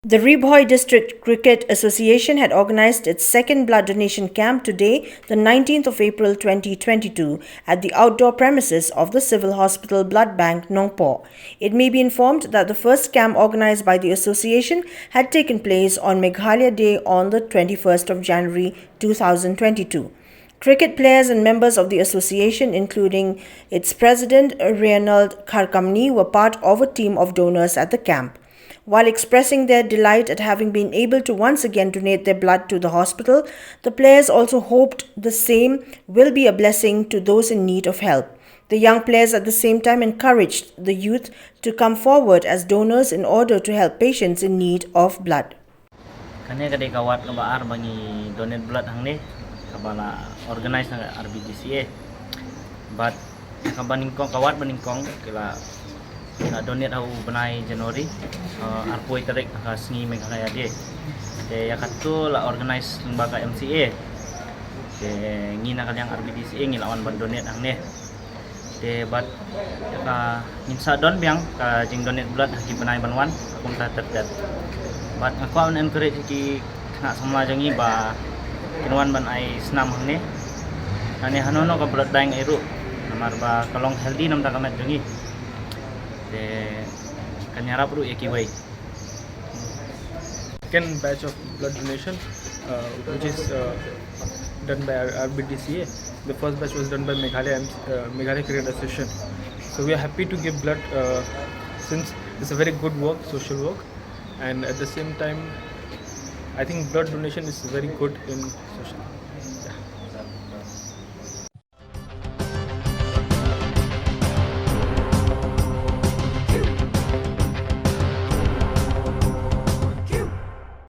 The Ribhoi District Cricket Association had organized its second blood donation camp today, the 19th of April 2022, at the outdoor premises of the Civil Hospital Blood Bank, NONGPOH. It may be informed that the first camp organized by the association had taken place on Meghalaya Day on the 21st of January 2022. Cricket players and members of the association, including its president Reynald Kharkamni, were part of a team of donors at the camp. While expressing their delight at having been able to once again donate their blood to the hospital, the players also hoped the same will be a blessing to those in need of help. The young players at the same time encouraged the youth to come forward as donors in order to help patients in need of blood. Kani kadai kawat kabaar bangi donate blood hangni kabala organize na RBDCA but kabaningkong kawat baningkong kila na donate au banai Januari arpoi tarik hasngi Meghalaya Day de yakatu la organize lembaga MCA de ngina kaliang RBDCA ngilawan ban donate hangni de bat ka insa don biang ka jing donate blood haki banai banwan akum ta terdet but aku akan encourage ki kena sama jangi ba kinwan ban ai senam hangni ane hanono ka blood bank iru namar ba kalong healthy nam ta kamet jangi de kanyara puru ekiwai. Second batch of blood donation which is done by RBDCA. The first batch was done by Meghalaya Cricket Association. So we are happy to give blood since it's a very good work, social work, and at the same time I think blood donation is very good in social.